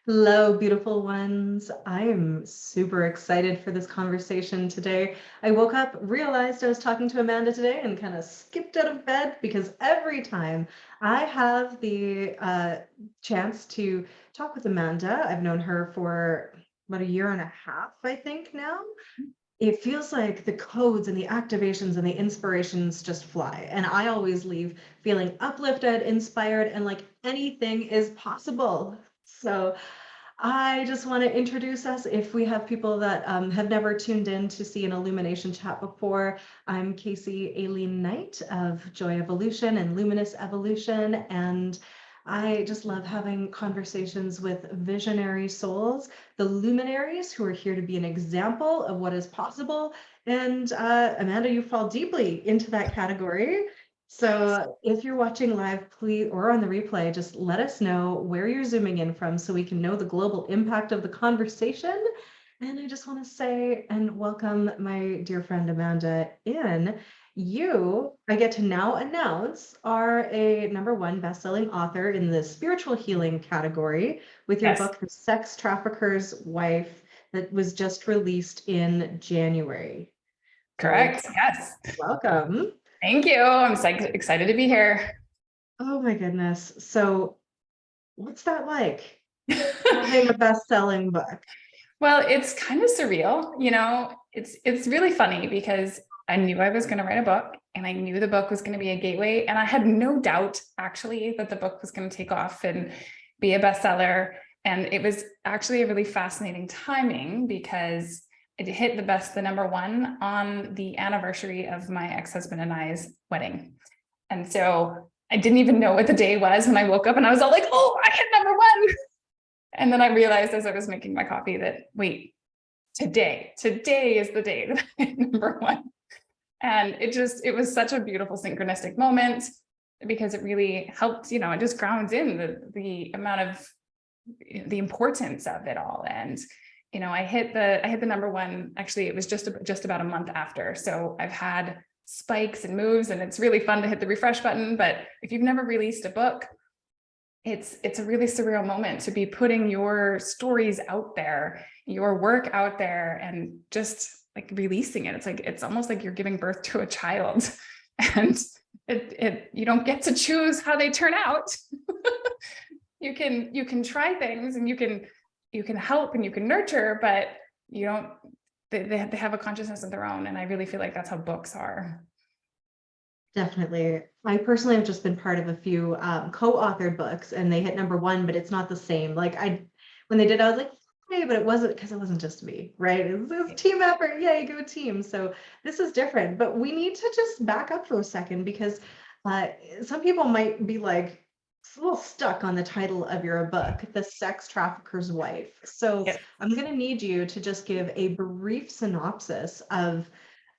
Hello, beautiful ones. I am super excited for this conversation today. I woke up, realized I was talking to Amanda today, and kind of skipped out of bed because every time I have the chance to talk with Amanda, I've known her for about a year and a half, I think now. It feels like the codes and the activations and the inspirations just fly. And I always leave feeling uplifted, inspired, and like anything is possible. So I just want to introduce us. If we have people that have never tuned in to see an illumination chat before, I'm Casey Aileen Knight of Joy Evolution and Luminous Evolution. And I just love having conversations with visionary souls, the luminaries who are here to be an example of what is possible. And Amanda, you fall deeply into that category. So if you're watching live, please, or on the replay, just let us know where you're zooming in from so we can know the global impact of the conversation. And I just want to say and welcome my dear friend Amanda in. You, I get to now announce, are a #1 best-selling author in the spiritual healing category with your Yes, book, The Sex Trafficker's Wife, that was just released in January. So correct. Yes. welcome. Thank you. I'm excited to be here. Oh my goodness. So what's that like, having a best-selling book? Well, it's kind of surreal, it's really funny because I knew I was going to write a book and I knew the book was going to be a gateway. And I had no doubt actually that the book was going to take off and be a bestseller. And it was actually a really fascinating timing because it hit the #1 on the anniversary of my ex-husband and I's wedding. And so I didn't even know what the day was when I woke up and I was all like, oh, I hit #1. And then I realized as I was making my coffee that, wait, today is the day that I hit #1. And it was such a beautiful synchronistic moment because it really helped, it just grounds in the amount of the importance of it all. And, I hit the #1. Actually, it was just about a month after. So I've had spikes and moves and it's really fun to hit the refresh button. But if you've never released a book, it's a really surreal moment to be putting your stories out there, your work out there, and just like releasing it. It's almost like you're giving birth to a child, and it you don't get to choose how they turn out. You can try things and you can help and you can nurture, but you don't. They have a consciousness of their own, and I really feel like that's how books are. Definitely. I personally have just been part of a few co-authored books and they hit #1, but it's not the same. Like when they did, I was like, hey, but it wasn't because it wasn't just me, right? It was team effort. Yay, go team. So this is different, but we need to just back up for a second because uh, some people might be like a little stuck on the title of your book, The Sex Trafficker's Wife. So Yes. I'm going to need you to just give a brief synopsis of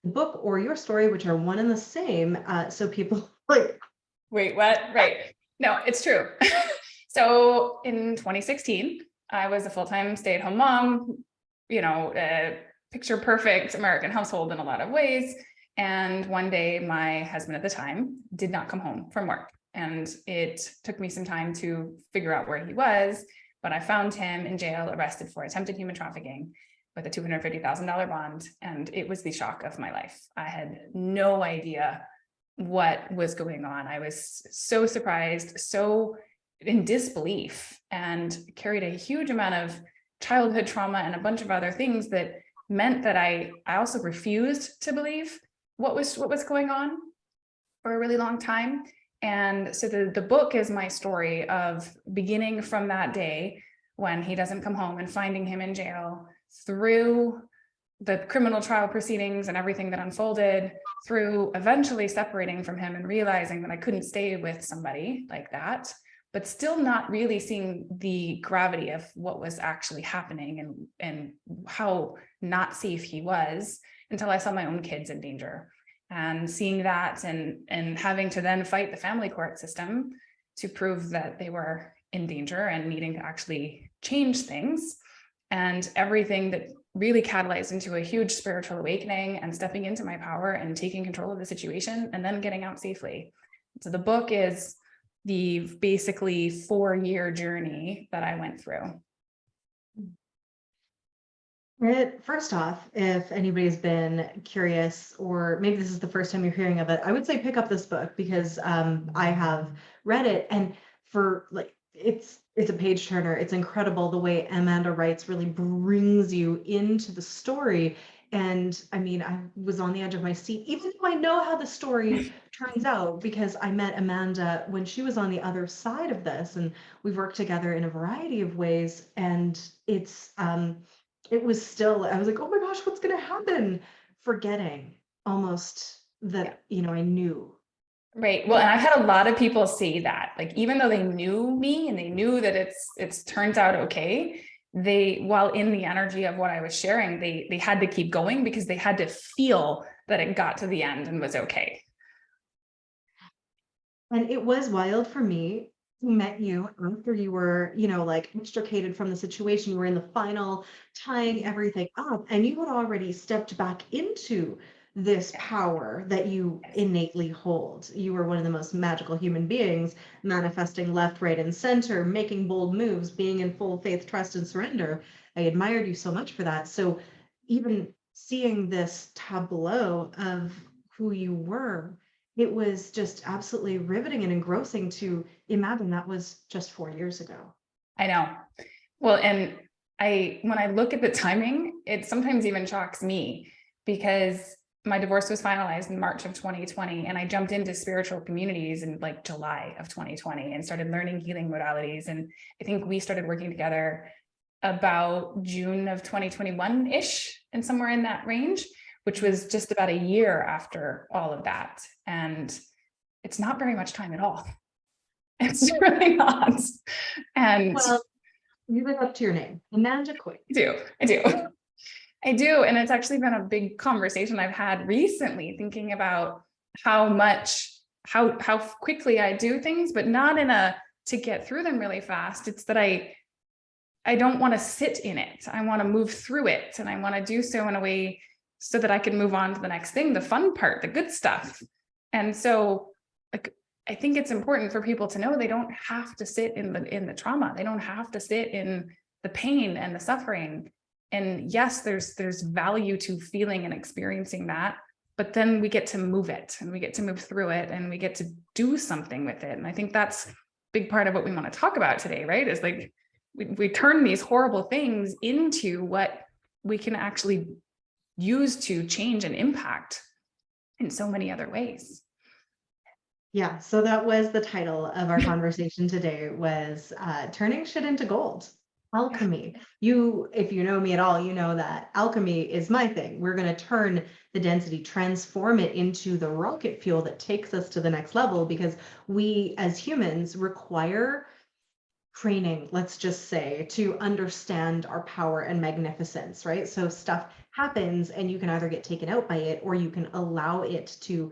book or your story, which are one and the same, so people like. Wait, what? Right. No, it's true. So in 2016, I was a full-time stay-at-home mom, a picture perfect American household in a lot of ways. And one day my husband at the time did not come home from work. And it took me some time to figure out where he was, but I found him in jail, arrested for attempted human trafficking with a $250,000 bond. And it was the shock of my life. I had no idea what was going on. I was so surprised, so in disbelief, and carried a huge amount of childhood trauma and a bunch of other things that meant that I also refused to believe what was going on for a really long time. And so the book is my story of beginning from that day when he doesn't come home and finding him in jail, through the criminal trial proceedings and everything that unfolded, through eventually separating from him and realizing that I couldn't stay with somebody like that, but still not really seeing the gravity of what was actually happening and how not safe he was until I saw my own kids in danger. And seeing that and having to then fight the family court system to prove that they were in danger and needing to actually change things, and everything that really catalyzed into a huge spiritual awakening and stepping into my power and taking control of the situation and then getting out safely. So the book is the basically 4-year journey that I went through. First off, if anybody's been curious, or maybe this is the first time you're hearing of it, I would say pick up this book because I have read it, and for like it's a page turner. It's incredible the way Amanda writes really brings you into the story. And I mean, I was on the edge of my seat, even though I know how the story turns out, because I met Amanda when she was on the other side of this, and we've worked together in a variety of ways. And it was still, I was like, oh my gosh, what's going to happen? Forgetting almost Yeah. that, I knew. Right. Well, and I've had a lot of people say that, like, even though they knew me and they knew that it's turns out okay, while in the energy of what I was sharing, they had to keep going because they had to feel that it got to the end and was okay. And it was wild for me who met you after you were, like extricated from the situation. You were in the final tying everything up, and you had already stepped back into this power that you Yes. innately hold. You were one of the most magical human beings, manifesting left, right, and center, making bold moves, being in full faith, trust, and surrender. I admired you so much for that. So even seeing this tableau of who you were, it was just absolutely riveting and engrossing to imagine that was just 4 years ago. I know. Well, and when I look at the timing, it sometimes even shocks me because my divorce was finalized in March of 2020, and I jumped into spiritual communities in like July of 2020 and started learning healing modalities. And I think we started working together about June of 2021-ish, and somewhere in that range, which was just about a year after all of that. And it's not very much time at all. It's really not. And Well, you live up to your name, Amanda Quinn. I do. I do. And it's actually been a big conversation I've had recently, thinking about how quickly I do things, but not in a to get through them really fast. It's that I don't want to sit in it. I want to move through it. And I want to do so in a way so that I can move on to the next thing, the fun part, the good stuff. And so, like, I think it's important for people to know they don't have to sit in the trauma. They don't have to sit in the pain and the suffering. And yes, there's value to feeling and experiencing that, but then we get to move it and we get to move through it and we get to do something with it. And I think that's a big part of what we want to talk about today, right? Is like we turn these horrible things into what we can actually use to change and impact in so many other ways. Yeah, so that was the title of our conversation today, was turning shit into gold. Alchemy. If you know me at all, you know that alchemy is my thing. We're going to turn the density, transform it into the rocket fuel that takes us to the next level, because we as humans require training, let's just say, to understand our power and magnificence, right? So stuff happens and you can either get taken out by it, or you can allow it to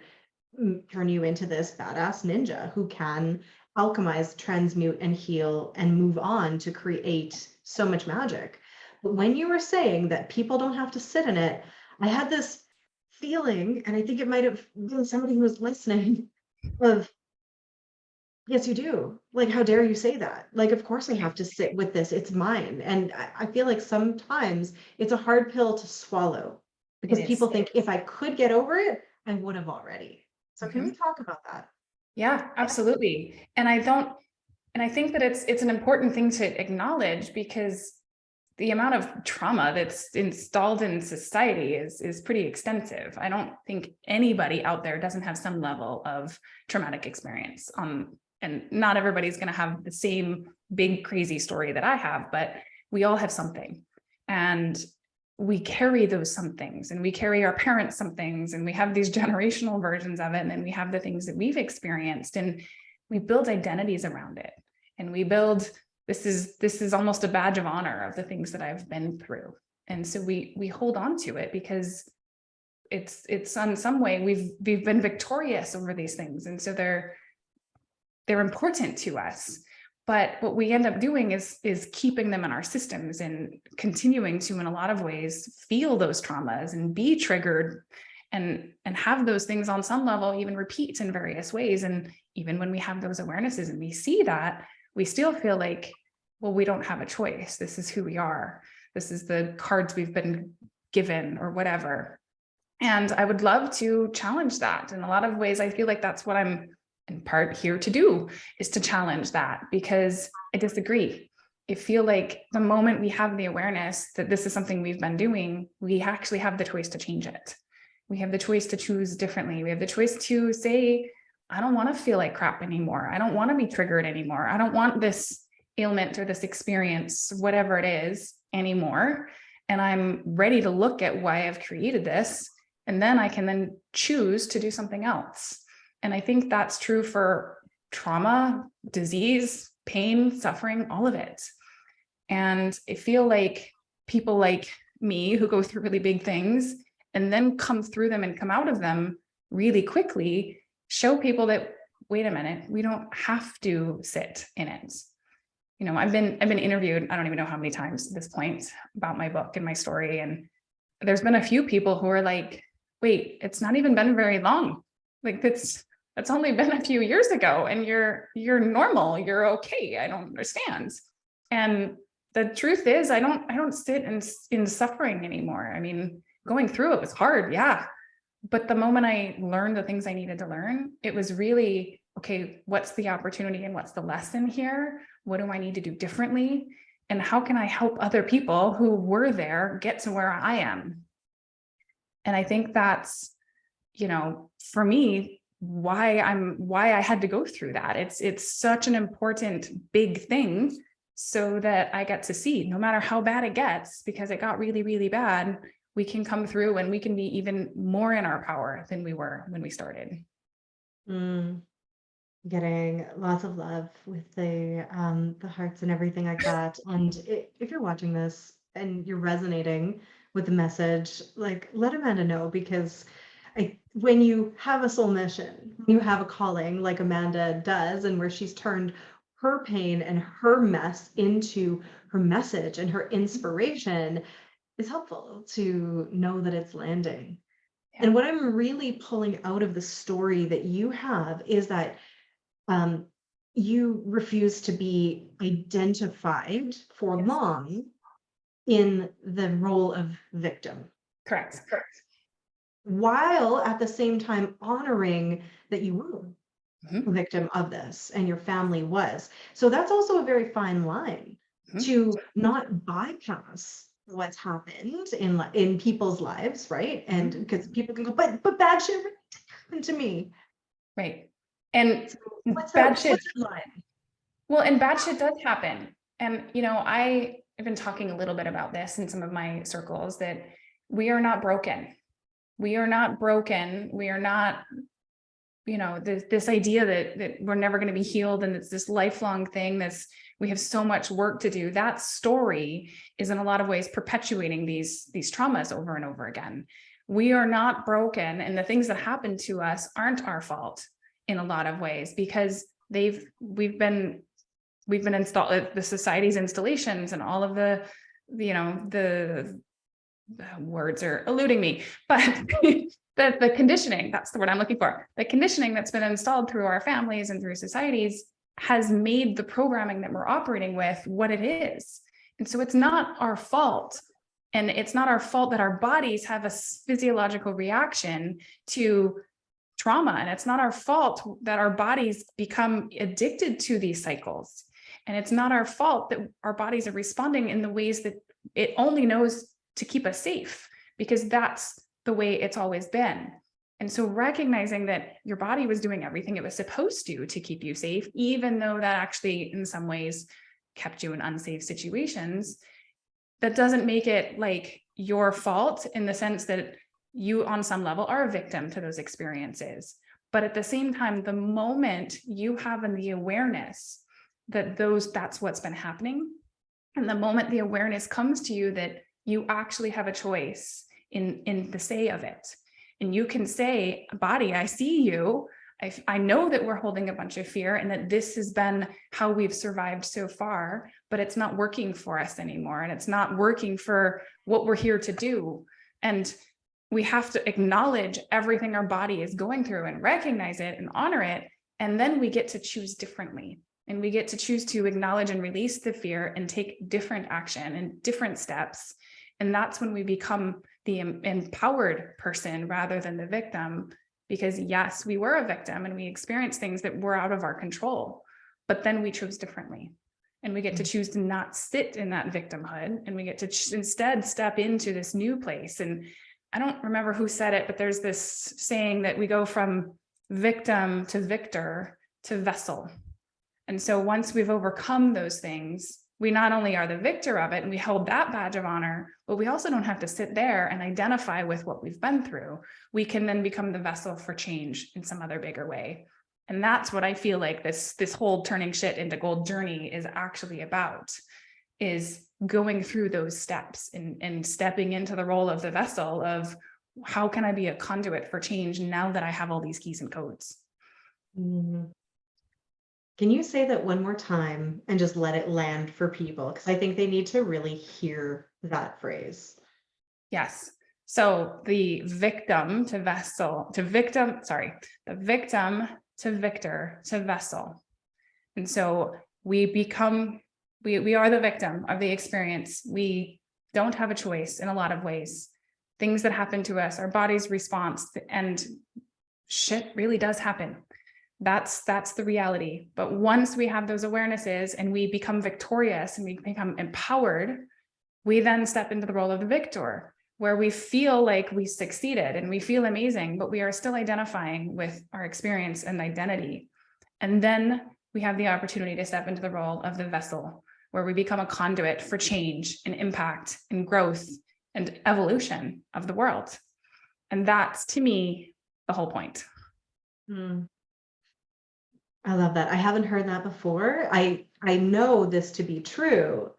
turn you into this badass ninja who can alchemize, transmute, and heal and move on to create so much magic. But when you were saying that people don't have to sit in it, I had this feeling, and I think it might have been somebody who was listening, of yes, you do. Like, how dare you say that? Like, of course I have to sit with this. It's mine. And I feel like sometimes it's a hard pill to swallow, It because is. people think if I could get over it, I would have already. So can we talk about that? Yeah, absolutely. And I think that it's an important thing to acknowledge, because the amount of trauma that's installed in society is pretty extensive. I don't think anybody out there doesn't have some level of traumatic experience and not everybody's going to have the same big crazy story that I have, but we all have something. And we carry those some things, and we carry our parents some things, and we have these generational versions of it, and then we have the things that we've experienced, and we build identities around it, and we build this is almost a badge of honor of the things that I've been through. And so we hold on to it because it's in some way we've been victorious over these things, and so they're important to us. But what we end up doing is keeping them in our systems and continuing to, in a lot of ways, feel those traumas and be triggered and have those things on some level even repeat in various ways. And even when we have those awarenesses and we see that, we still feel like, well, we don't have a choice. This is who we are. This is the cards we've been given or whatever. And I would love to challenge that. In a lot of ways, I feel like that's what I'm in part here to do, is to challenge that, because I disagree. I feel like the moment we have the awareness that this is something we've been doing, we actually have the choice to change it. We have the choice to choose differently. We have the choice to say, I don't want to feel like crap anymore. I don't want to be triggered anymore. I don't want this ailment or this experience, whatever it is, anymore. And I'm ready to look at why I've created this. And then I can then choose to do something else. And I think that's true for trauma, disease, pain, suffering, all of it. And I feel like people like me who go through really big things and then come through them and come out of them really quickly show people that, wait a minute, we don't have to sit in it. You know, I've been interviewed, I don't even know how many times at this point, about my book and my story. And there's been a few people who are like, wait, it's not even been very long. Like that's only been a few years ago, and you're normal, you're okay. I don't understand. And the truth is, I don't sit in suffering anymore. I mean, going through it was hard, yeah. But the moment I learned the things I needed to learn, it was really, okay, what's the opportunity and what's the lesson here? What do I need to do differently? And how can I help other people who were there get to where I am? And I think that's, you know, for me, why I had to go through that. It's such an important big thing, so that I get to see, no matter how bad it gets, because it got really, really bad, we can come through and we can be even more in our power than we were when we started. Getting lots of love with the hearts and everything like that. And if you're watching this and you're resonating with the message, like, let Amanda know, because when you have a soul mission, you have a calling like Amanda does, and where she's turned her pain and her mess into her message and her inspiration, is helpful to know that it's landing. Yeah. And what I'm really pulling out of the story that you have is that you refuse to be identified for Yes. long in the role of victim. Correct. While at the same time honoring that you were Mhm. a victim of this and your family was. So that's also a very fine line to not bypass what's happened in people's lives, right? And because people can go, but bad shit really happened to me. Right. And What's bad that shit. line? Well, and bad shit does happen. And, you know, I've been talking a little bit about this in some of my circles, that we are not broken. We are not broken. We are not, you know, this idea that we're never going to be healed, and it's this lifelong thing we have so much work to do. That story is in a lot of ways perpetuating these traumas over and over again. We are not broken, and the things that happen to us aren't our fault in a lot of ways, because we've been installed, the society's installations and all of the, you know, the words are eluding me, but the conditioning, that's the word I'm looking for. The conditioning that's been installed through our families and through societies has made the programming that we're operating with what it is. And so it's not our fault. And it's not our fault that our bodies have a physiological reaction to trauma. And it's not our fault that our bodies become addicted to these cycles. And it's not our fault that our bodies are responding in the ways that it only knows to keep us safe, because that's the way it's always been. And so recognizing that your body was doing everything it was supposed to keep you safe, even though that actually in some ways kept you in unsafe situations, that doesn't make it like your fault, in the sense that you on some level are a victim to those experiences. But at the same time, the moment you have the awareness that that's what's been happening, and the moment the awareness comes to you that you actually have a choice in the say of it, and you can say, body, I see you. I know that we're holding a bunch of fear, and that this has been how we've survived so far, but it's not working for us anymore. And it's not working for what we're here to do. And we have to acknowledge everything our body is going through and recognize it and honor it. And then we get to choose differently. and we get to choose to acknowledge and release the fear and take different action and different steps. And that's when we become the empowered person rather than the victim. Because yes, we were a victim and we experienced things that were out of our control, but then we chose differently. And we get to choose to not sit in that victimhood, and we get to instead step into this new place. And I don't remember who said it, but there's this saying that we go from victim to victor to vessel. And so once we've overcome those things, we not only are the victor of it and we hold that badge of honor, but we also don't have to sit there and identify with what we've been through. We can then become the vessel for change in some other bigger way. And that's what I feel like this whole turning shit into gold journey is actually about, is going through those steps and stepping into the role of the vessel of how can I be a conduit for change now that I have all these keys and codes. Mm. Can you say that one more time and just let it land for people? Because I think they need to really hear that phrase. Yes. So the victim to vessel to victim, the victim to victor to vessel. And so we are the victim of the experience. We don't have a choice in a lot of ways. Things that happen to us, our body's response, and shit really does happen. That's the reality. But once we have those awarenesses and we become victorious and we become empowered, we then step into the role of the victor, where we feel like we succeeded and we feel amazing, but we are still identifying with our experience and identity. And then we have the opportunity to step into the role of the vessel, where we become a conduit for change and impact and growth and evolution of the world. And that's, to me, the whole point. Mm. I love that. I haven't heard that before. I know this to be true,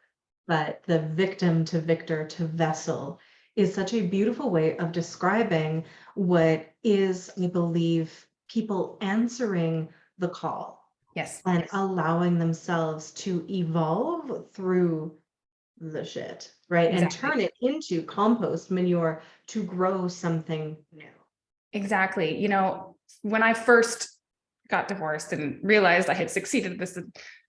but the victim to victor to vessel is such a beautiful way of describing what is, I believe, people answering the call. Yes. And allowing themselves to evolve through the shit, right? Exactly. And turn it into compost manure to grow something new. Exactly. You know, when I first got divorced and realized I had succeeded this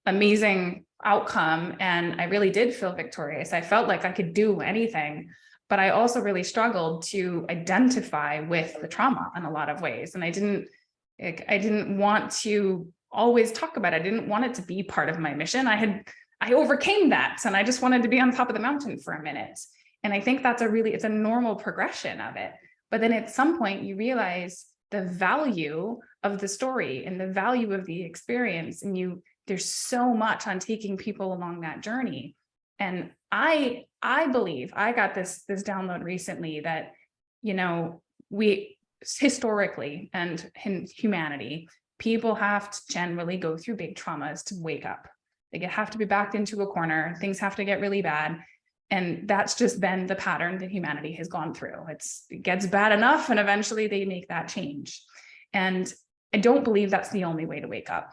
amazing outcome, and I really did feel victorious. I felt like I could do anything, but I also really struggled to identify with the trauma in a lot of ways. And I didn't want to always talk about it. I didn't want it to be part of my mission. I overcame that, and I just wanted to be on top of the mountain for a minute. And I think it's a normal progression of it. But then at some point you realize the value of the story and the value of the experience. And there's so much on taking people along that journey. And I believe I got this download recently that, you know, we historically and in humanity, people have to generally go through big traumas to wake up. They have to be backed into a corner. Things have to get really bad. And that's just been the pattern that humanity has gone through. It gets bad enough, and eventually they make that change. And I don't believe that's the only way to wake up.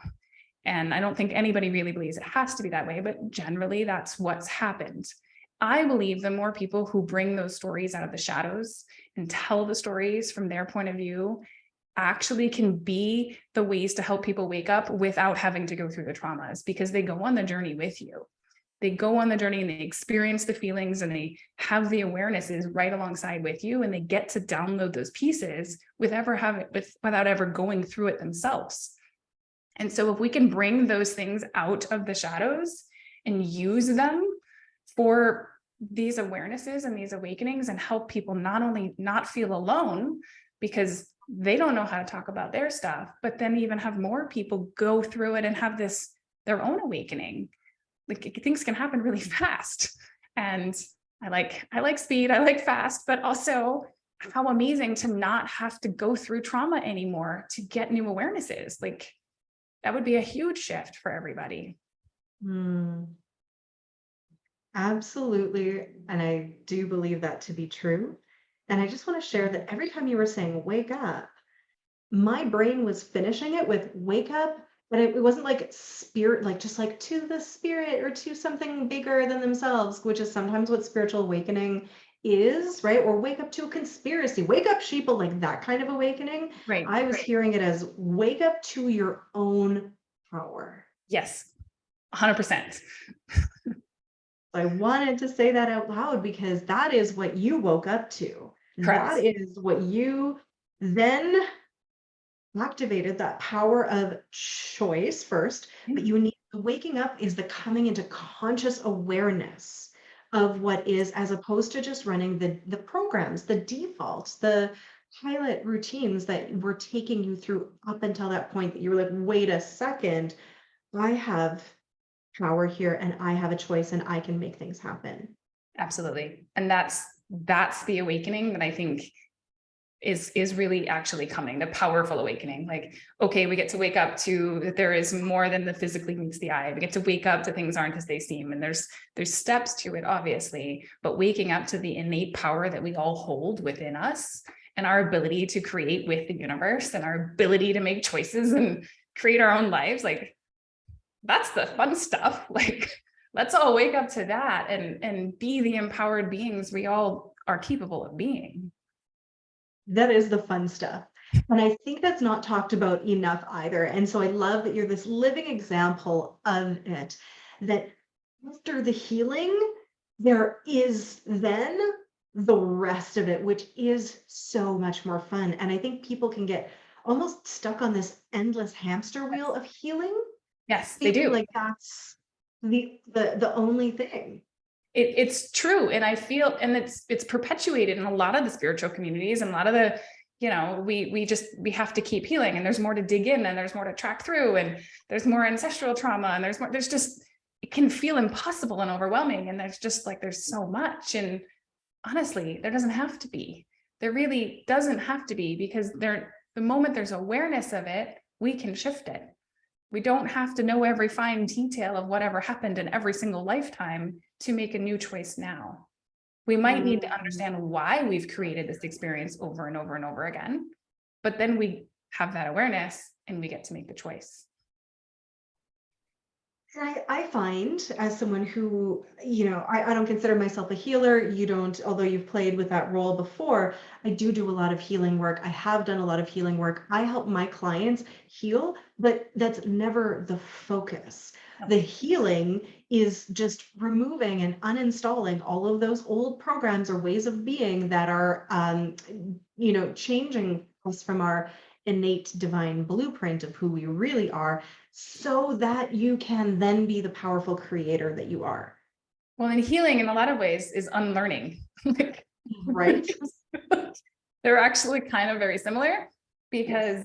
And I don't think anybody really believes it has to be that way, but generally that's what's happened. I believe the more people who bring those stories out of the shadows and tell the stories from their point of view actually can be the ways to help people wake up without having to go through the traumas, because they go on the journey with you. They go on the journey and they experience the feelings and they have the awarenesses right alongside with you, and they get to download those pieces without ever going through it themselves. And so if we can bring those things out of the shadows and use them for these awarenesses and these awakenings, and help people not only not feel alone because they don't know how to talk about their stuff, but then even have more people go through it and have their own awakening. Like, things can happen really fast. And I like speed, I like fast, but also how amazing to not have to go through trauma anymore to get new awarenesses. Like, that would be a huge shift for everybody. Absolutely. And I do believe that to be true. And I just want to share that every time you were saying wake up, my brain was finishing it with wake up. But it wasn't like spirit, like just like to the spirit or to something bigger than themselves, which is sometimes what spiritual awakening is, right? Or wake up to a conspiracy, wake up sheeple, like that kind of awakening. Right. I was hearing it as wake up to your own power. Yes. 100%. I wanted to say that out loud because that is what you woke up to. Correct. That is what you then activated, that power of choice first, but you need the waking up is the coming into conscious awareness of what is, as opposed to just running the programs, the defaults, the pilot routines that were taking you through up until that point that you were like, wait a second, I have power here and I have a choice and I can make things happen. Absolutely. And that's the awakening that I think is really actually coming, the powerful awakening. Like, okay, we get to wake up to that there is more than the physically meets the eye. We get to wake up to things aren't as they seem. And there's steps to it, obviously, but waking up to the innate power that we all hold within us and our ability to create with the universe and our ability to make choices and create our own lives. Like, that's the fun stuff. Like, let's all wake up to that and be the empowered beings we all are capable of being. That is the fun stuff. And I think that's not talked about enough either. And so I love that you're this living example of it, that after the healing, there is then the rest of it, which is so much more fun. And I think people can get almost stuck on this endless hamster wheel of healing, Yes, they thinking do. like that's the only thing. It's true. And I feel, and it's perpetuated in a lot of the spiritual communities and a lot of the, we have to keep healing, and there's more to dig in and there's more to track through and there's more ancestral trauma and there's just, it can feel impossible and overwhelming. And there's so much. And honestly, there doesn't have to be, there really doesn't have to be, because the moment there's awareness of it, we can shift it. We don't have to know every fine detail of whatever happened in every single lifetime to make a new choice now. We might need to understand why we've created this experience over and over and over again, but then we have that awareness and we get to make the choice. I find, as someone who, I don't consider myself a healer. You don't, although you've played with that role before. I do a lot of healing work. I have done a lot of healing work. I help my clients heal, but that's never the focus. The healing is just removing and uninstalling all of those old programs or ways of being that are, changing us from our innate divine blueprint of who we really are, so that you can then be the powerful creator that you are. Well, and healing in a lot of ways is unlearning. Right? They're actually kind of very similar, because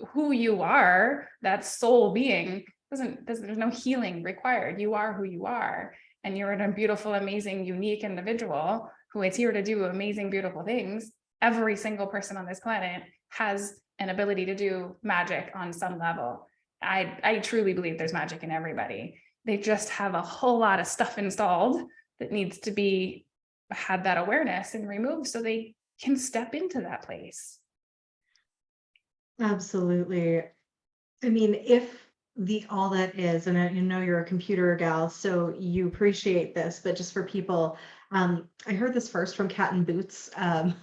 who you are, that soul being, there's no healing required. You are who you are, and you're a beautiful, amazing, unique individual who is here to do amazing, beautiful things. Every single person on this planet has an ability to do magic on some level. I truly believe there's magic in everybody. They just have a whole lot of stuff installed that needs to be had that awareness and removed so they can step into that place. Absolutely. I mean, if all that is, and I know you're a computer gal, so you appreciate this, but just for people, I heard this first from Cat and Boots, a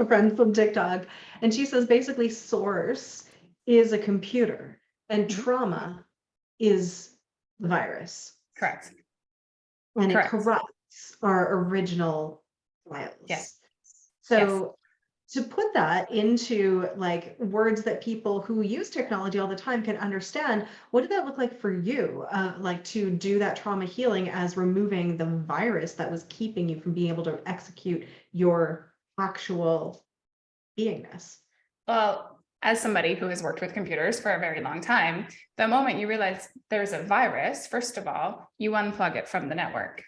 friend from TikTok, and she says basically source is a computer and trauma is the virus. Correct. And Correct. it corrupts our original files. Yes. So to put that into like words that people who use technology all the time can understand, what did that look like for you? Like to do that trauma healing as removing the virus that was keeping you from being able to execute your actual beingness? Well, as somebody who has worked with computers for a very long time, the moment you realize there's a virus, first of all, you unplug it from the network.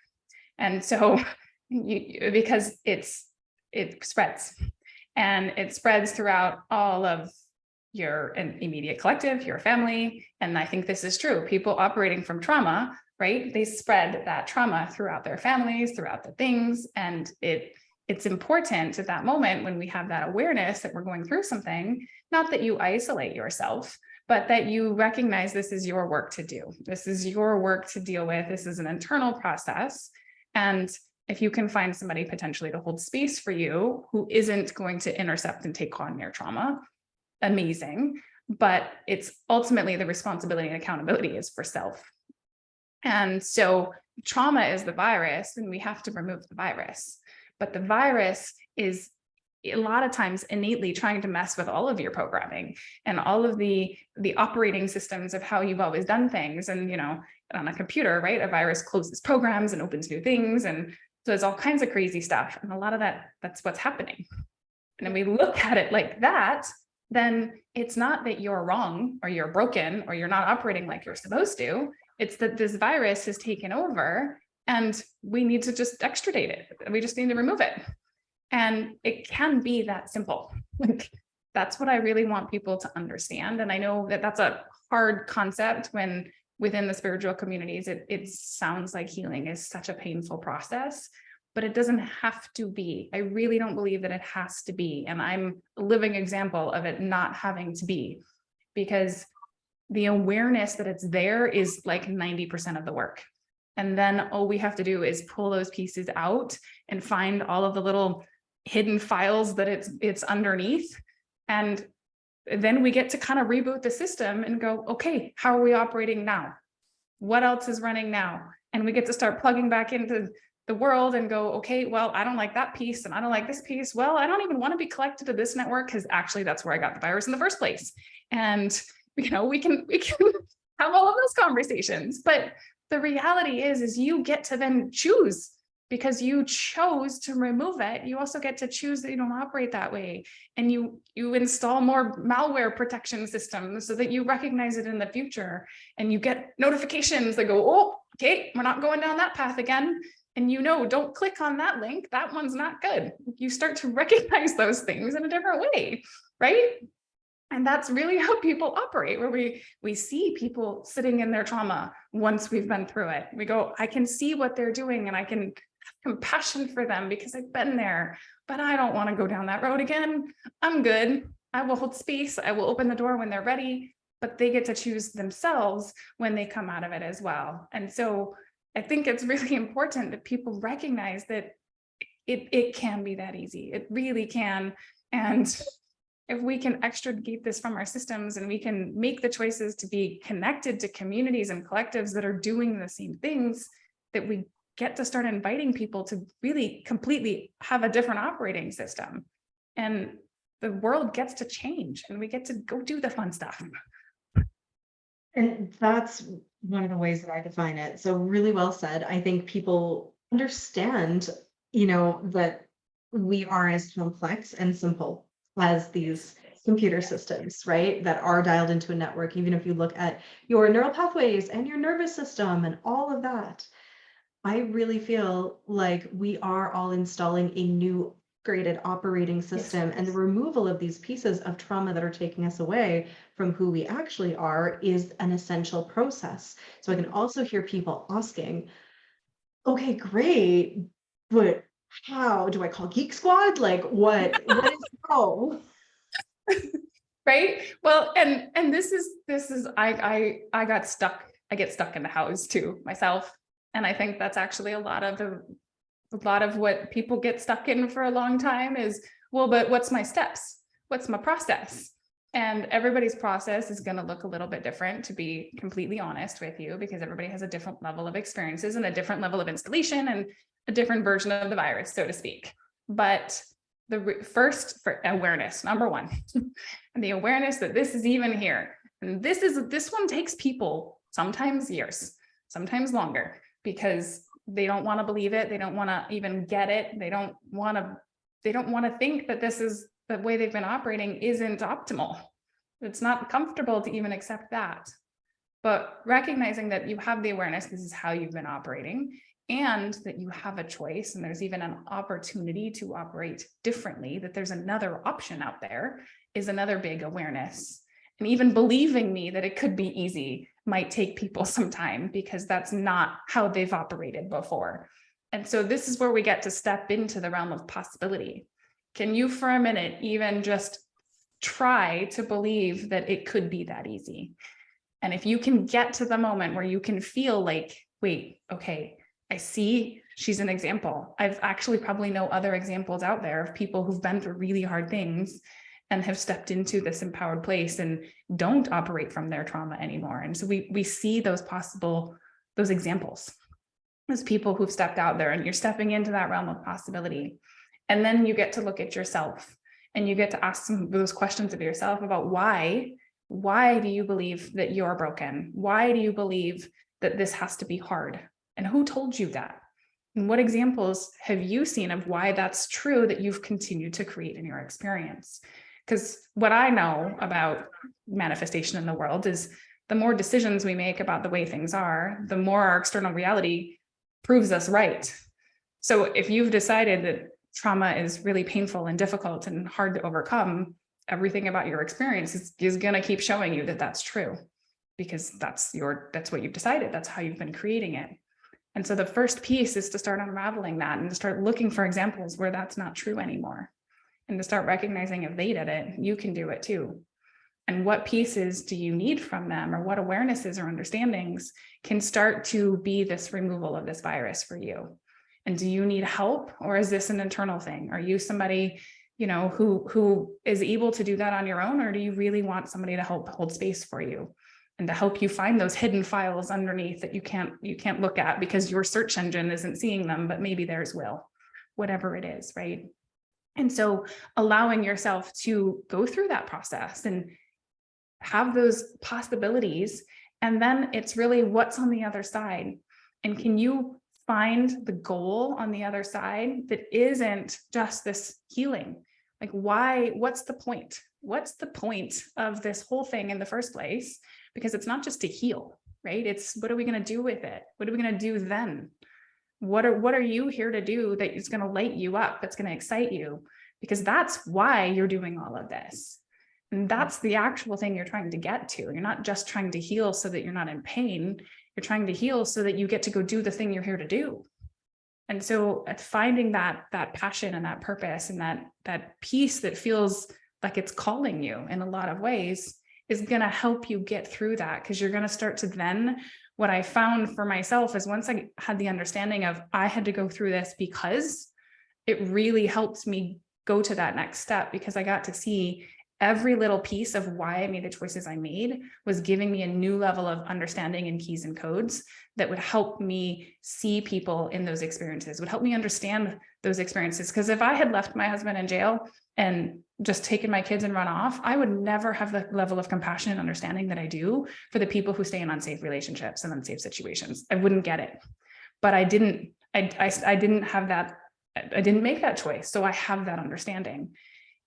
And so because it spreads, and it spreads throughout all of your immediate collective, your family. And I think this is true. People operating from trauma, right? They spread that trauma throughout their families, throughout the things. And it's important at that moment when we have that awareness that we're going through something, not that you isolate yourself, but that you recognize this is your work to do. This is your work to deal with. This is an internal process. And if you can find somebody potentially to hold space for you who isn't going to intercept and take on your trauma, amazing. But it's ultimately the responsibility and accountability is for self. And so trauma is the virus, and we have to remove the virus. But the virus is a lot of times innately trying to mess with all of your programming and all of the operating systems of how you've always done things. And, you know, on a computer, right, a virus closes programs and opens new things. And so there's all kinds of crazy stuff. And a lot of that's what's happening. And then we look at it like that, then it's not that you're wrong or you're broken or you're not operating like you're supposed to. It's that this virus has taken over and we need to just extradite it. We just need to remove it. And it can be that simple. Like, that's what I really want people to understand. And I know that that's a hard concept when within the spiritual communities, it sounds like healing is such a painful process, but it doesn't have to be. I really don't believe that it has to be. And I'm a living example of it not having to be, because the awareness that it's there is like 90% of the work. And then all we have to do is pull those pieces out and find all of the little hidden files that it's underneath. And then we get to kind of reboot the system and go, okay, how are we operating now? What else is running now? And we get to start plugging back into the world and go, okay, well, I don't like that piece and I don't like this piece. Well, I don't even want to be connected to this network because actually that's where I got the virus in the first place. And, you know, we can have all of those conversations. But the reality is you get to then choose, because you chose to remove it. You also get to choose that you don't operate that way. And you install more malware protection systems so that you recognize it in the future. And you get notifications that go, oh, okay, we're not going down that path again. And you know, don't click on that link. That one's not good. You start to recognize those things in a different way, right? And that's really how people operate, where we see people sitting in their trauma once we've been through it. We go, I can see what they're doing and I can have compassion for them because I've been there, but I don't want to go down that road again. I'm good. I will hold space. I will open the door when they're ready, but they get to choose themselves when they come out of it as well. And so I think it's really important that people recognize that it can be that easy. It really can. And if we can extricate this from our systems and we can make the choices to be connected to communities and collectives that are doing the same things, that we get to start inviting people to really completely have a different operating system. And the world gets to change and we get to go do the fun stuff. And that's one of the ways that I define it. So really well said. I think people understand, you know, that we are as complex and simple as these computer systems, right? That are dialed into a network. Even if you look at your neural pathways and your nervous system and all of that, I really feel like we are all installing a new graded operating system, Yes. and the removal of these pieces of trauma that are taking us away from who we actually are is an essential process. So I can also hear people asking, okay, great, but how do I call Geek Squad? Like what is how? Right. Well, and this is I got stuck. I get stuck in the house too myself. And I think that's actually a lot of what people get stuck in for a long time is, well, but what's my steps? What's my process? And everybody's process is going to look a little bit different, to be completely honest with you, because everybody has a different level of experiences and a different level of installation and a different version of the virus, so to speak. But first, for awareness, number one, and the awareness that this is even here. And this one takes people sometimes years, sometimes longer, because they don't want to believe it. They don't want to even get it. They don't want to think that this is the way they've been operating isn't optimal. It's not comfortable to even accept that. But recognizing that you have the awareness, this is how you've been operating, and that you have a choice, and there's even an opportunity to operate differently, that there's another option out there, is another big awareness. And even believing me that it could be easy might take people some time, because that's not how they've operated before. And so this is where we get to step into the realm of possibility. Can you, for a minute, even just try to believe that it could be that easy? And if you can get to the moment where you can feel like, wait, okay, I see she's an example. I've actually probably know other examples out there of people who've been through really hard things and have stepped into this empowered place and don't operate from their trauma anymore. And so we see those possible those examples, those people who've stepped out there, and you're stepping into that realm of possibility. And then you get to look at yourself and you get to ask some of those questions of yourself about why do you believe that you're broken? Why do you believe that this has to be hard? And who told you that? And what examples have you seen of why that's true that you've continued to create in your experience? Because what I know about manifestation in the world is the more decisions we make about the way things are, the more our external reality proves us right. So if you've decided that trauma is really painful and difficult and hard to overcome, everything about your experience is going to keep showing you that that's true, because that's what you've decided. That's how you've been creating it. And so the first piece is to start unraveling that and to start looking for examples where that's not true anymore, and to start recognizing if they did it, you can do it too. And what pieces do you need from them, or what awarenesses or understandings can start to be this removal of this virus for you? And do you need help, or is this an internal thing? Are you somebody, who is able to do that on your own, or do you really want somebody to help hold space for you and to help you find those hidden files underneath that you can't look at because your search engine isn't seeing them, but maybe theirs will, whatever it is, right? And so allowing yourself to go through that process and have those possibilities, and then it's really what's on the other side, and can you find the goal on the other side that isn't just this healing? Like, what's the point? What's the point of this whole thing in the first place? Because it's not just to heal, right? It's what are we going to do with it? What are we going to do then? What are you here to do that is going to light you up, that's going to excite you? Because that's why you're doing all of this. And that's the actual thing you're trying to get to. You're not just trying to heal so that you're not in pain. You're trying to heal so that you get to go do the thing you're here to do. And so finding that passion and that purpose and that peace that feels like it's calling you in a lot of ways is going to help you get through that, because you're going to start to then, what I found for myself is once I had the understanding of I had to go through this, because it really helped me go to that next step, because I got to see every little piece of why I made the choices I made was giving me a new level of understanding and keys and codes that would help me see people in those experiences, would help me understand those experiences. Because if I had left my husband in jail and just taken my kids and run off, I would never have the level of compassion and understanding that I do for the people who stay in unsafe relationships and unsafe situations. I wouldn't get it. But I didn't have that. I didn't make that choice. So I have that understanding.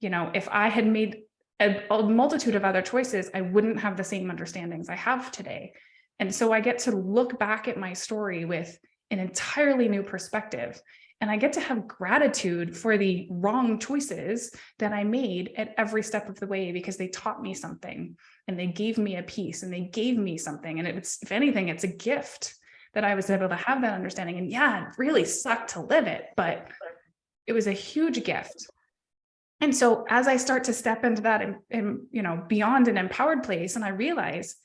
If I had made a multitude of other choices, I wouldn't have the same understandings I have today. And so I get to look back at my story with an entirely new perspective. And I get to have gratitude for the wrong choices that I made at every step of the way, because they taught me something and they gave me a piece and they gave me something. And it's, if anything, it's a gift that I was able to have that understanding. And yeah, it really sucked to live it, but it was a huge gift. And so as I start to step into that and beyond an empowered place, and I realize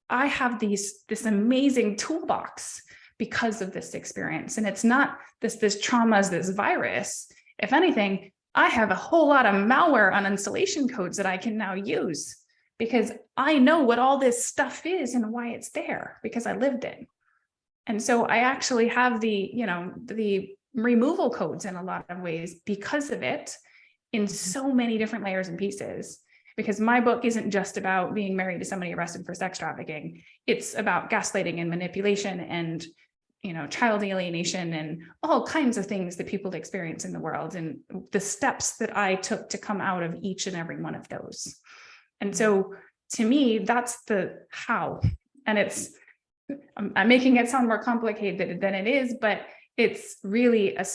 I have this amazing toolbox because of this experience. And it's not this trauma as this virus. If anything, I have a whole lot of malware uninstallation codes that I can now use, because I know what all this stuff is and why it's there, because I lived it. And so I actually have the removal codes in a lot of ways because of it, in so many different layers and pieces. Because my book isn't just about being married to somebody arrested for sex trafficking. It's about gaslighting and manipulation and child alienation and all kinds of things that people experience in the world, and the steps that I took to come out of each and every one of those. And so to me, that's the how. And I'm making it sound more complicated than it is, but it's really a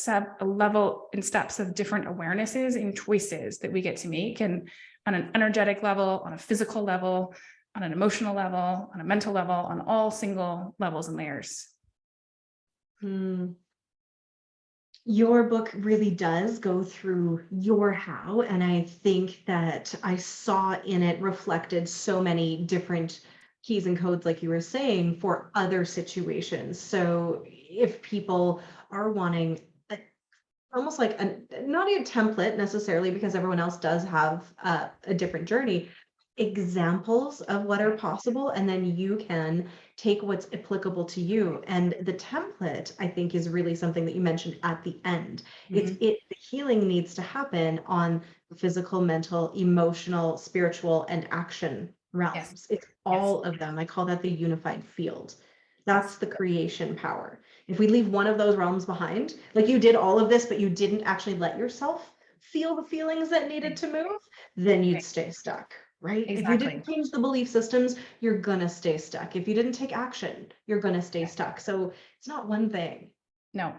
level and steps of different awarenesses and choices that we get to make, and on an energetic level, on a physical level, on an emotional level, on a mental level, on all single levels and layers. Your book really does go through your how, and I think that I saw in it reflected so many different keys and codes, like you were saying, for other situations. So if people are wanting almost like not a template necessarily, because everyone else does have a different journey, examples of what are possible, and then you can take what's applicable to you. And the template, I think, is really something that you mentioned at the end. The healing needs to happen on the physical, mental, emotional, spiritual, and action realms. Yes. It's all of them. I call that the unified field. That's Yes. the creation power. If we leave one of those realms behind, like you did all of this, but you didn't actually let yourself feel the feelings that needed to move, then you'd stay stuck, right? If you Exactly. didn't change the belief systems, you're gonna stay stuck. If you didn't take action, you're gonna stay stuck. So it's not one thing. No,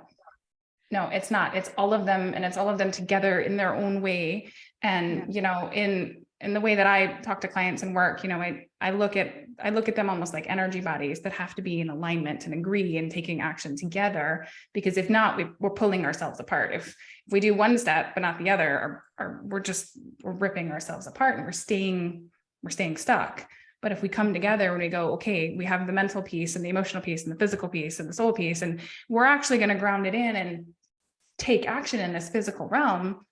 it's not. It's all of them, and it's all of them together in their own way. And in the way that I talk to clients and work, I look at them almost like energy bodies that have to be in alignment and agree and taking action together. Because if not, we're pulling ourselves apart. If we do one step but not the other, or we're ripping ourselves apart and we're staying stuck. But if we come together and we go, okay, we have the mental piece and the emotional piece and the physical piece and the soul piece, and we're actually going to ground it in and take action in this physical realm,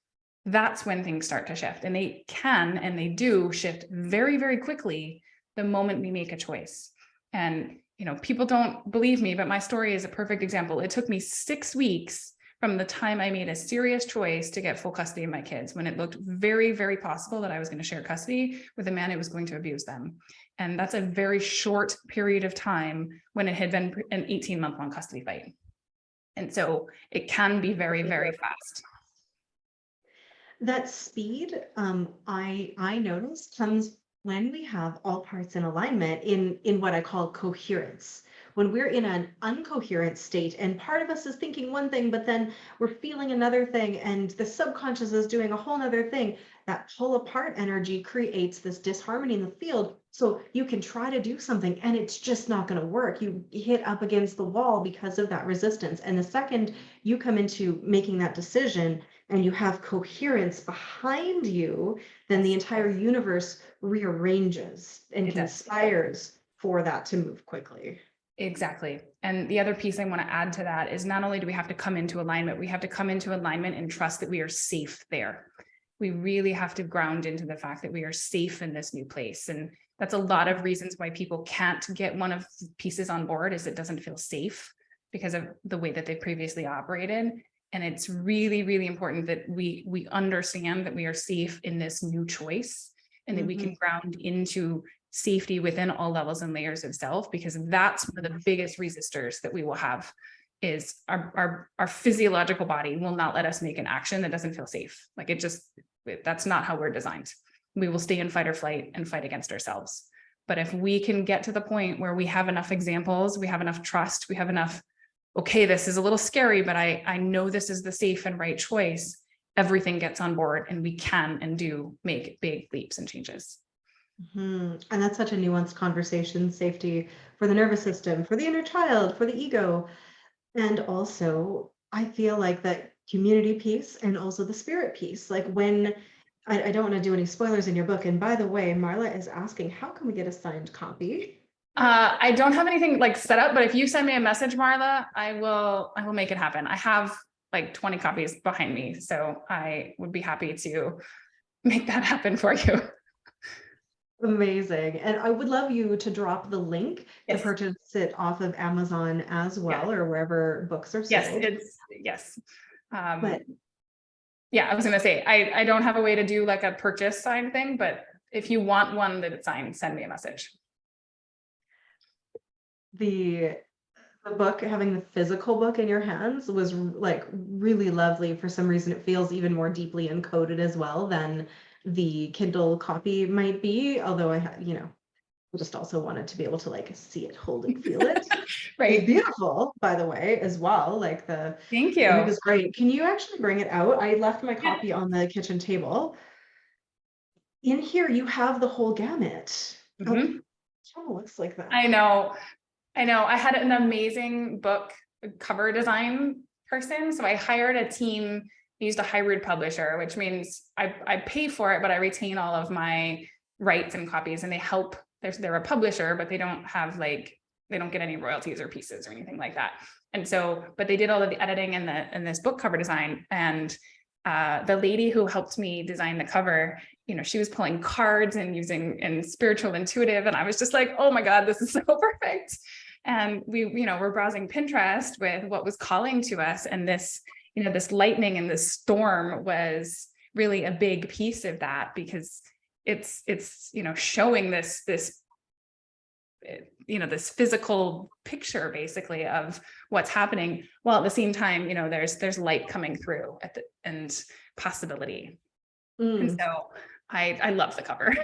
that's when things start to shift. And they can, and they do shift very, very quickly the moment we make a choice. And, people don't believe me, but my story is a perfect example. It took me 6 weeks from the time I made a serious choice to get full custody of my kids, when it looked very, very possible that I was going to share custody with a man who was going to abuse them. And that's a very short period of time when it had been an 18-month long custody fight. And so it can be very, very fast. That speed, I noticed, comes when we have all parts in alignment in what I call coherence. When we're in an uncoherent state and part of us is thinking one thing, but then we're feeling another thing, and the subconscious is doing a whole nother thing, that pull apart energy creates this disharmony in the field. So you can try to do something and it's just not going to work. You hit up against the wall because of that resistance. And the second you come into making that decision and you have coherence behind you, then the entire universe rearranges and conspires for that to move quickly. Exactly. And the other piece I want to add to that is, not only do we have to come into alignment, we have to come into alignment and trust that we are safe there. We really have to ground into the fact that we are safe in this new place. And that's a lot of reasons why people can't get one of the pieces on board, is it doesn't feel safe because of the way that they previously operated. And it's really, really important that we understand that we are safe in this new choice, and that we can ground into safety within all levels and layers of self, because that's one of the biggest resistors that we will have, is our physiological body will not let us make an action that doesn't feel safe. Like that's not how we're designed. We will stay in fight or flight and fight against ourselves. But if we can get to the point where we have enough examples, we have enough trust, we have enough, okay, this is a little scary, but I know this is the safe and right choice, everything gets on board and we can and do make big leaps and changes. And that's such a nuanced conversation. Safety for the nervous system, for the inner child, for the ego. And also, I feel like that community piece and also the spirit piece. Like when I don't want to do any spoilers in your book. And by the way, Marla is asking, how can we get a signed copy? I don't have anything like set up, but if you send me a message, Marla, I will make it happen. I have like 20 copies behind me, so I would be happy to make that happen for you. Amazing. And I would love you to drop the link to purchase it off of Amazon as well, or wherever books are sold. Yes. But yeah, I was going to say, I don't have a way to do like a purchase sign thing, but if you want one that it's signed, send me a message. The book, having the physical book in your hands, was like really lovely. For some reason, it feels even more deeply encoded as well than the Kindle copy might be. Although I just also wanted to be able to like see it, hold it, feel it. Right. It's beautiful, by the way, as well. Like thank you. It was great. Can you actually bring it out? I left my copy on the kitchen table. In here, you have the whole gamut. Oh, it looks like that. I know. I had an amazing book cover design person. So I hired a team, used a hybrid publisher, which means I pay for it, but I retain all of my rights and copies, and they help. They're a publisher, but they don't get any royalties or pieces or anything like that. And so, but they did all of the editing and this book cover design. And the lady who helped me design the cover, she was pulling cards and using and spiritual intuitive. And I was just like, oh my God, this is so perfect. And we, we're browsing Pinterest with what was calling to us. And this, this lightning and this storm was really a big piece of that, because it's, showing this physical picture basically of what's happening, while at the same time, there's light coming through and possibility. And so I love the cover.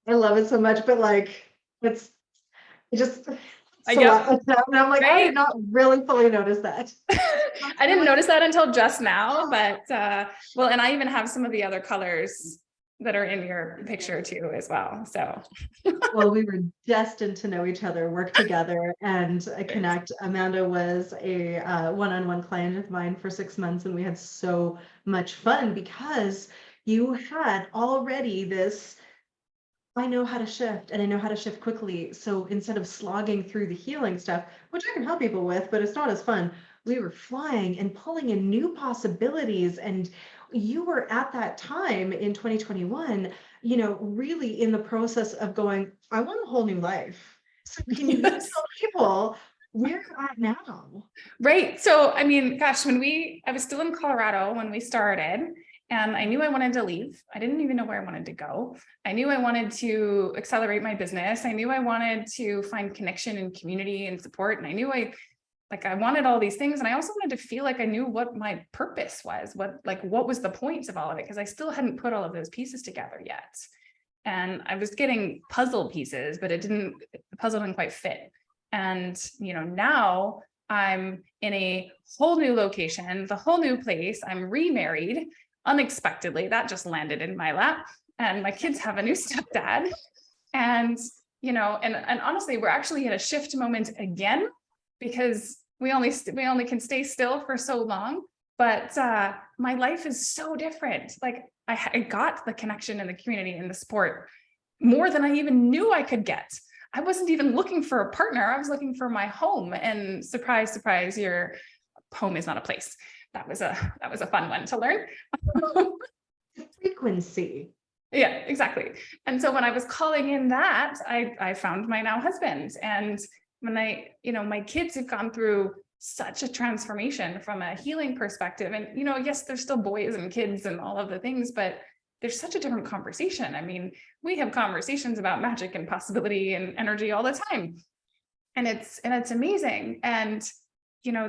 I love it so much, but like, it just, so Yep. and I'm like, right? I did not really fully notice that. I didn't notice that until just now, but well, and I even have some of the other colors that are in your picture too as well. So well, we were destined to know each other, work together, and connect. Amanda was a one-on-one client of mine for 6 months, and we had so much fun because you had already this, I know how to shift, and I know how to shift quickly. So instead of slogging through the healing stuff, which I can help people with, but it's not as fun, we were flying and pulling in new possibilities. And you were at that time in 2021, really in the process of going, I want a whole new life. So can you tell people where you're at now? Right. So, I mean, gosh, I was still in Colorado when we started, and I knew I wanted to leave. I didn't even know where I wanted to go. I knew I wanted to accelerate my business. I knew I wanted to find connection and community and support. And I knew I wanted all these things. And I also wanted to feel like I knew what my purpose was, what was the point of all of it? Because I still hadn't put all of those pieces together yet. And I was getting puzzle pieces, but the puzzle didn't quite fit. And, now I'm in a whole new location, the whole new place. I'm remarried unexpectedly. That just landed in my lap. And my kids have a new stepdad. And, and honestly, we're actually at a shift moment again, because we only can stay still for so long. But my life is so different. Like I got the connection and the community and the support more than I even knew I could get. I wasn't even looking for a partner. I was looking for my home. And surprise, surprise, your home is not a place. That was a fun one to learn. Frequency. Yeah, exactly. And so when I was calling in that, I found my now husband. And when my kids have gone through such a transformation from a healing perspective. And, yes, there's still boys and kids and all of the things, but there's such a different conversation. I mean, we have conversations about magic and possibility and energy all the time. And it's amazing. And,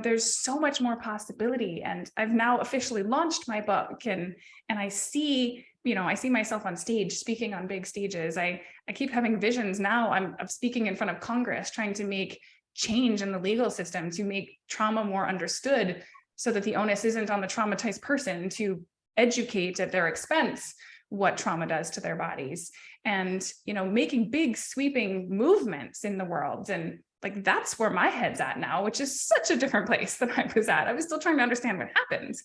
there's so much more possibility. And I've now officially launched my book, and I see, I see myself on stage speaking on big stages. I keep having visions now. I'm speaking in front of Congress, trying to make change in the legal system to make trauma more understood, so that the onus isn't on the traumatized person to educate at their expense what trauma does to their bodies, and, making big sweeping movements in the world. And that's where my head's at now, which is such a different place than I was at. I was still trying to understand what happened.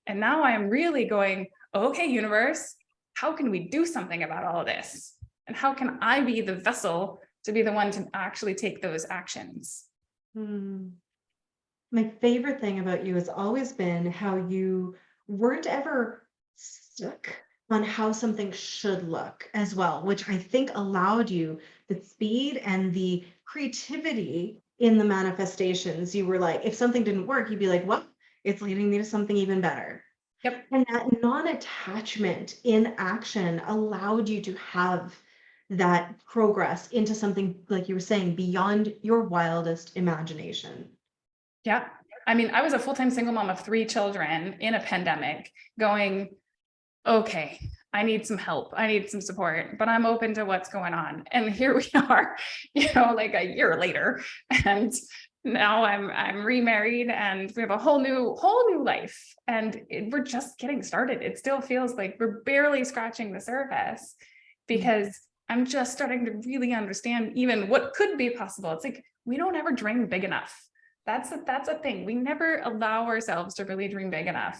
And now I am really going, okay, universe, how can we do something about all of this? And how can I be the vessel to be the one to actually take those actions? My favorite thing about you has always been how you weren't ever stuck on how something should look as well, which I think allowed you the speed and the creativity in the manifestations. You were like, if something didn't work, you'd be like, well, it's leading me to something even better. Yep. And that non-attachment in action allowed you to have that progress into something, like you were saying, beyond your wildest imagination. Yeah. I mean, I was a full-time single mom of 3 children in a pandemic, going, okay, I need some help. I need some support, but I'm open to what's going on. And here we are, like a year later. And now I'm remarried, and we have a whole new life, and we're just getting started. It still feels like we're barely scratching the surface, because I'm just starting to really understand even what could be possible. It's like, we don't ever dream big enough. That's a thing. We never allow ourselves to really dream big enough.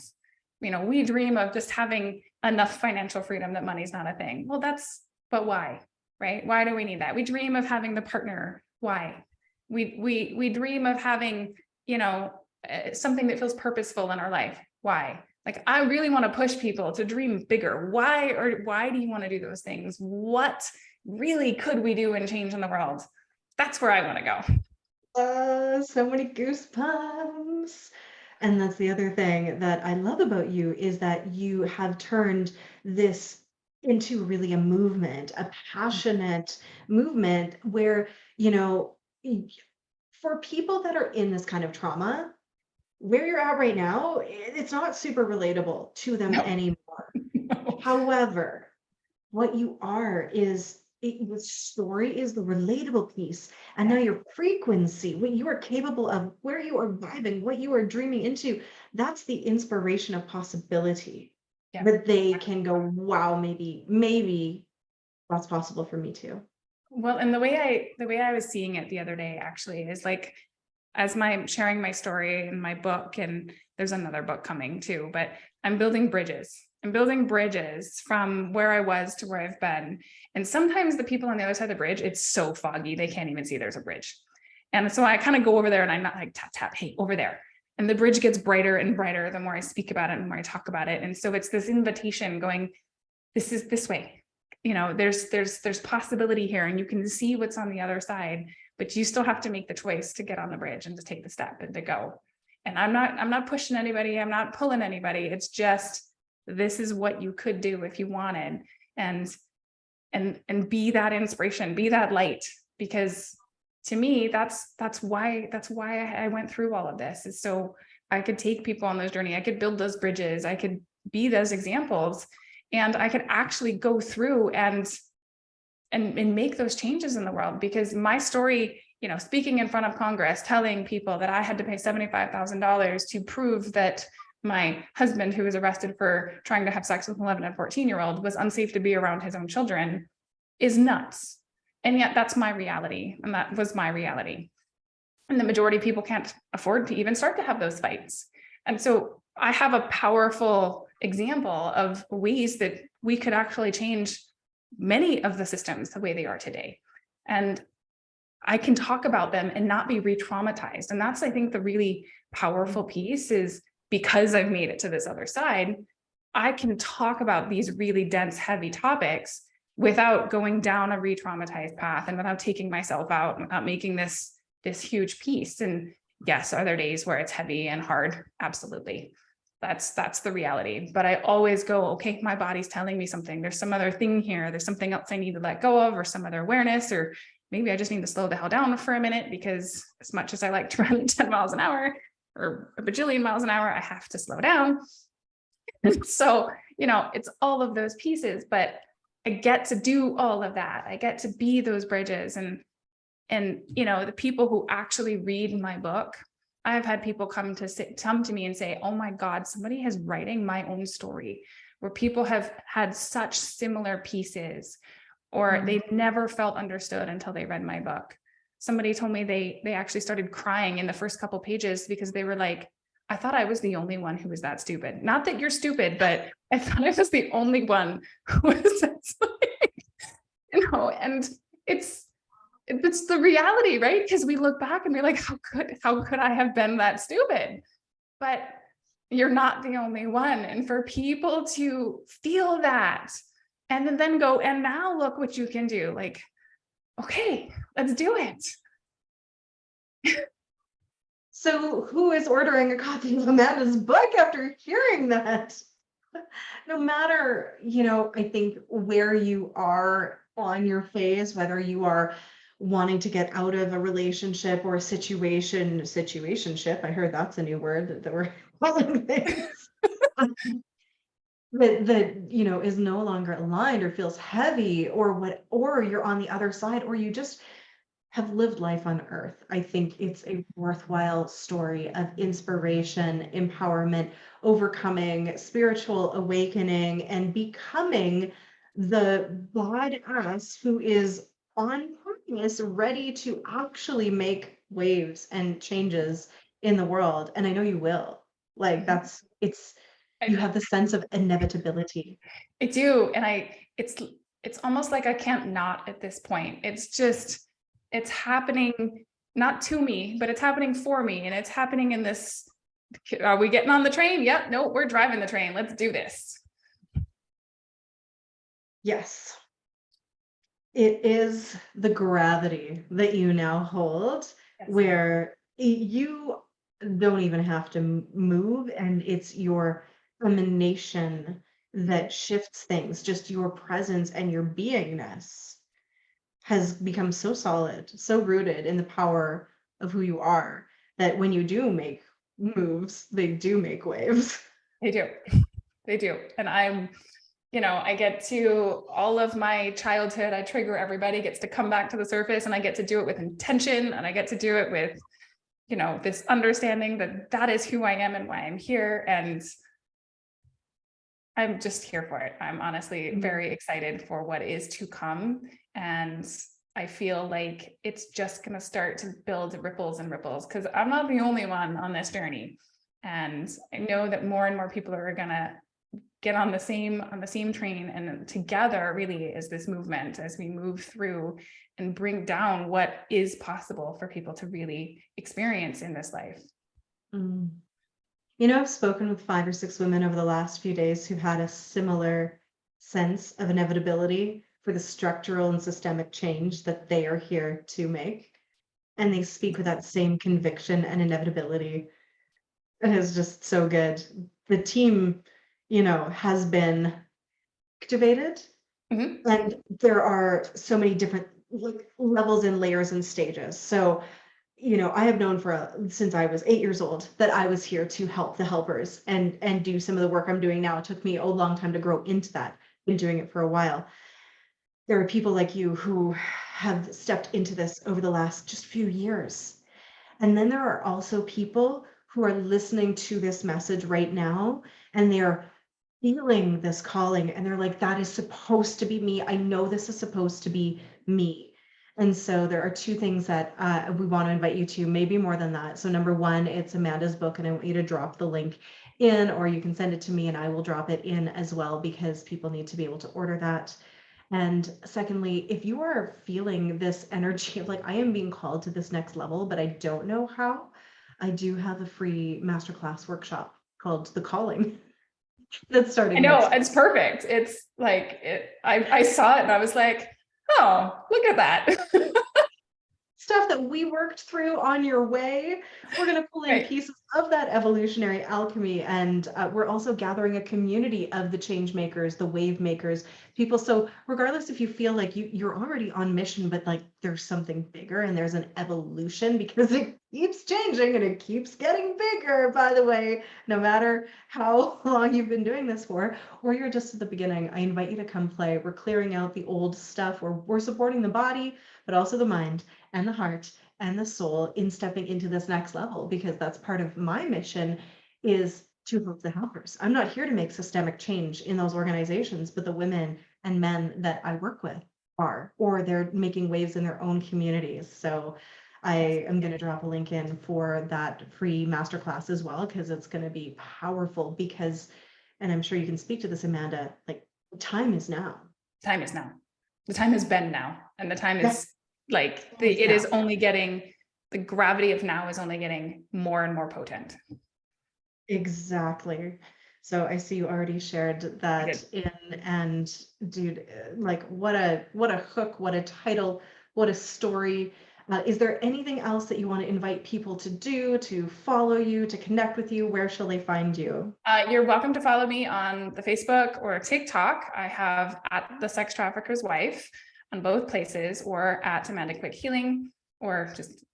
We dream of just having enough financial freedom that money's not a thing. Well, but why, right? Why do we need that? We dream of having the partner. Why? We dream of having, something that feels purposeful in our life. Why? Like, I really want to push people to dream bigger. Why do you want to do those things? What really could we do and change in the world? That's where I want to go. So many goosebumps. And that's the other thing that I love about you is that you have turned this into really a movement, a passionate movement where, you know, for people that are in this kind of trauma, where you're at right now, it's not super relatable to them No. anymore. No. However, what you are is your story is the relatable piece. And now your frequency, what you are capable of, where you are vibing, what you are dreaming into, that's the inspiration of possibility. Yeah. That they can go, wow, maybe that's possible for me too. Well, and the way I was seeing it the other day actually is like, as my sharing my story in my book, and there's another book coming too, but I'm building bridges. I'm building bridges from where I was to where I've been. And sometimes the people on the other side of the bridge, it's so foggy, they can't even see there's a bridge. And so I kind of go over there and I'm not like, tap, tap, hey, over there. And the bridge gets brighter and brighter the more I speak about it and the more I talk about it. And so it's this invitation going, this is this way. You know, there's possibility here, and you can see what's on the other side, but you still have to make the choice to get on the bridge and to take the step and to go. And I'm not pushing anybody. I'm not pulling anybody. It's just, this is what you could do if you wanted, and be that inspiration, be that light, because to me, that's why I went through all of this, is so I could take people on those journey. I could build those bridges. I could be those examples, and I could actually go through and make those changes in the world. Because my story, you know, speaking in front of Congress, telling people that I had to pay $75,000 to prove that my husband, who was arrested for trying to have sex with an 11 and 14-year-old, was unsafe to be around his own children, is nuts. And yet that's my reality. And that was my reality. And the majority of people can't afford to even start to have those fights. And so I have a powerful example of ways that we could actually change many of the systems the way they are today. And I can talk about them and not be re-traumatized. And that's, I think, the really powerful piece, is because I've made it to this other side, I can talk about these really dense, heavy topics without going down a re-traumatized path, and without taking myself out, without making this huge piece. And yes, are there days where it's heavy and hard? Absolutely. That's the reality. But I always go, okay, my body's telling me something. There's some other thing here. There's something else I need to let go of, or some other awareness, or maybe I just need to slow the hell down for a minute, because as much as I like to run 10 miles an hour or a bajillion miles an hour, I have to slow down. So, you know, it's all of those pieces, but I get to do all of that. I get to be those bridges. And, you know, the people who actually read my book, I've had people come to me and say, oh my God, somebody is writing my own story, where people have had such similar pieces, or they never felt understood until they read my book. Somebody told me they actually started crying in the first couple pages because they were like, I thought I was the only one who was that stupid. Not that you're stupid, but I thought I was the only one who was that stupid. You know, and it's the reality, right? Because we look back and we're like, how could I have been that stupid? But you're not the only one. And for people to feel that, and then go, and now look what you can do. Like, okay, let's do it. So who is ordering a copy of Amanda's book after hearing that? No matter, you know, I think where you are on your phase, whether you are wanting to get out of a relationship or a situationship. I heard that's a new word that we're calling things. that you know is no longer aligned or feels heavy, or you're on the other side, or you just have lived life on earth. I think it's a worthwhile story of inspiration, empowerment, overcoming, spiritual awakening, and becoming the badass who is on purpose, ready to actually make waves and changes in the world. And I know you will. Like you have the sense of inevitability. I do. And it's almost like I can't not at this point. It's happening not to me, but it's happening for me. And it's happening in this Are we getting on the train? Yep. No, we're driving the train. Let's do this. Yes. It is the gravity that you now hold, Yes. where you don't even have to move, and it's your emanation that shifts things. Just your presence and your beingness has become so solid, so rooted in the power of who you are, that when you do make moves, they do make waves. They do. They do. And I get to all of my childhood, I trigger everybody gets to come back to the surface, and I get to do it with intention, and I get to do it with, this understanding that that is who I am and why I'm here. And I'm just here for it. I'm honestly very excited for what is to come. And I feel like it's just going to start to build ripples and ripples, because I'm not the only one on this journey. And I know that more and more people are going to get on the same train, and together really is this movement as we move through and bring down what is possible for people to really experience in this life. I've spoken with 5 or 6 women over the last few days who had a similar sense of inevitability for the structural and systemic change that they are here to make. And they speak with that same conviction and inevitability. It is just so good. The team, has been activated, and there are so many different levels and layers and stages. So I have known since I was 8 years old that I was here to help the helpers and do some of the work I'm doing now. It took me a long time to grow into that. Been doing it for a while. There are people like you who have stepped into this over the last just few years. And then there are also people who are listening to this message right now, and they're feeling this calling, and they're like, that is supposed to be me. I know this is supposed to be me. And so there are 2 things that we want to invite you to, maybe more than that. So number 1, it's Amanda's book, and I want you to drop the link in, or you can send it to me and I will drop it in as well, because people need to be able to order that. And secondly, if you are feeling this energy of I am being called to this next level, but I don't know how, I do have a free masterclass workshop called The Calling that's starting. I know, it's perfect. It's I saw it and I was like, oh, look at that. Stuff that we worked through on your way. We're going to pull in pieces of that evolutionary alchemy, and we're also gathering a community of the change makers, the wave makers, people. So regardless if you feel like you're already on mission, but there's something bigger and there's an evolution, because it keeps changing and it keeps getting bigger, by the way, no matter how long you've been doing this for, or you're just at the beginning, I invite you to come play. We're clearing out the old stuff. We're supporting the body, but also the mind and the heart and the soul in stepping into this next level, because that's part of my mission, is to help the helpers. I'm not here to make systemic change in those organizations, but the women and men that I work with are, or they're making waves in their own communities. So I am going to drop a link in for that free masterclass as well, because it's going to be powerful. Because, and I'm sure you can speak to this, Amanda, time is now. Time is now. The time has been now, and the time is it is only getting, the gravity of now is only getting more and more potent. Exactly. So I see you already shared that in, and dude, what a hook, what a title, what a story. Is there anything else that you want to invite people to do, to follow you, to connect with you? Where shall they find you? You're welcome to follow me on the Facebook or TikTok. I have at the Sex Trafficker's Wife on both places, or at Amanda Quick Healing, or just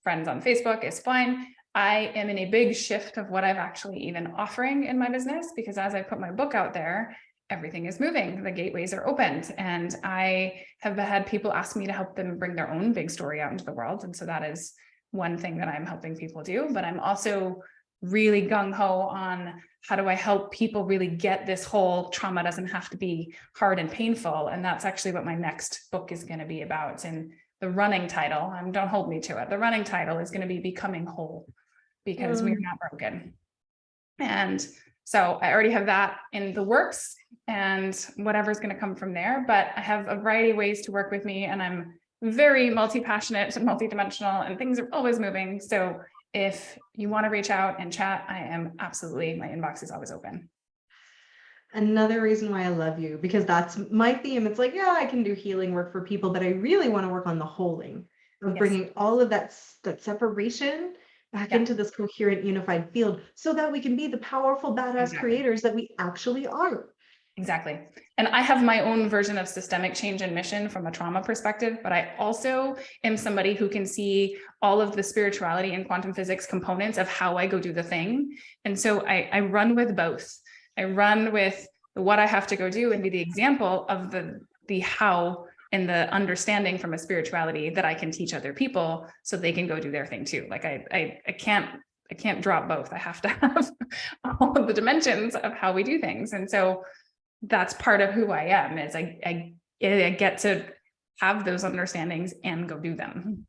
friends on Facebook is fine. I am in a big shift of what I've actually even offering in my business, because as I put my book out there, everything is moving. The gateways are opened, and I have had people ask me to help them bring their own big story out into the world. And so that is one thing that I'm helping people do. But I'm also really gung-ho on how do I help people really get this whole trauma doesn't have to be hard and painful. And that's actually what my next book is going to be about. And the running title, don't hold me to it, the running title is going to be Becoming Whole, because we're not broken. And so I already have that in the works, and whatever's going to come from there. But I have a variety of ways to work with me, and I'm very multi-passionate and multi-dimensional, and things are always moving. So if you want to reach out and chat, my inbox is always open. Another reason why I love you, because that's my theme. It's like, yeah, I can do healing work for people, but I really want to work on the holding of Yes. bringing all of that separation back into this coherent, unified field so that we can be the powerful, badass creators that we actually are. Exactly. And I have my own version of systemic change and mission from a trauma perspective, but I also am somebody who can see all of the spirituality and quantum physics components of how I go do the thing. And so I run with both. I run with what I have to go do and be the example of the how and the understanding from a spirituality that I can teach other people so they can go do their thing too. Like I can't drop both. I have to have all of the dimensions of how we do things. And so that's part of who I am, is I get to have those understandings and go do them.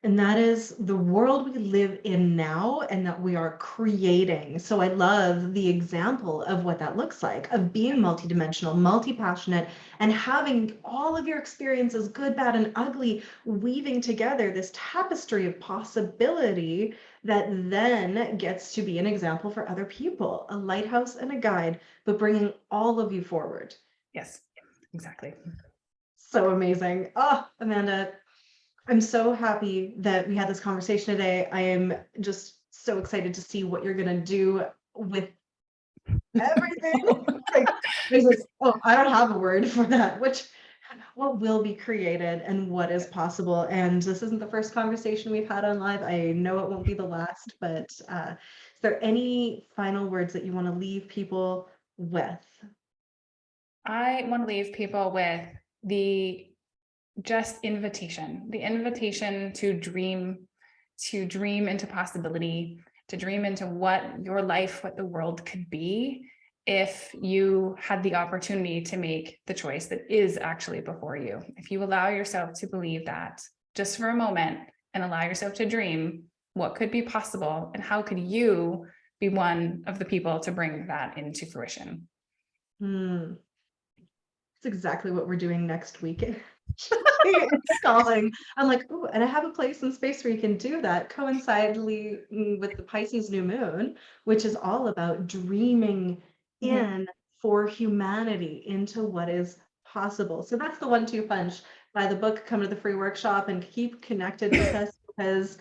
And that is the world we live in now and that we are creating. So I love the example of what that looks like, of being multidimensional, multi-passionate, and having all of your experiences, good, bad, and ugly, weaving together this tapestry of possibility that then gets to be an example for other people, a lighthouse and a guide, but bringing all of you forward. Yes, exactly. So amazing. Oh, Amanda, I'm so happy that we had this conversation today. I am just so excited to see what you're going to do with everything. Like, I don't have a word for that, what will be created and what is possible. And this isn't the first conversation we've had on live. I know it won't be the last, but is there any final words that you want to leave people with? I want to leave people with the invitation to dream into possibility, to dream into what your life, what the world could be if you had the opportunity to make the choice that is actually before you. If you allow yourself to believe that just for a moment and allow yourself to dream what could be possible and how could you be one of the people to bring that into fruition. That's exactly what we're doing next week. It's calling. I'm like, oh, and I have a place and space where you can do that, coincidentally with the Pisces new moon, which is all about dreaming in for humanity into what is possible. So that's the 1-2 punch. Buy the book, come to the free workshop, and keep connected with us, because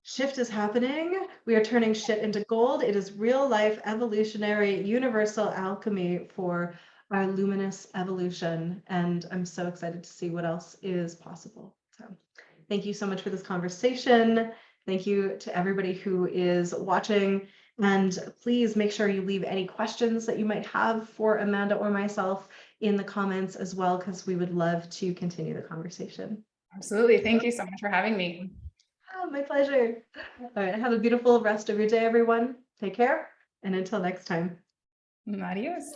shift is happening. We are turning shit into gold. It is real life, evolutionary, universal alchemy for our luminous evolution. And I'm so excited to see what else is possible. So thank you so much for this conversation. Thank you to everybody who is watching. And please make sure you leave any questions that you might have for Amanda or myself in the comments as well, because we would love to continue the conversation. Absolutely. Thank you so much for having me. Oh, my pleasure. All right. Have a beautiful rest of your day, everyone. Take care. And until next time. Adios.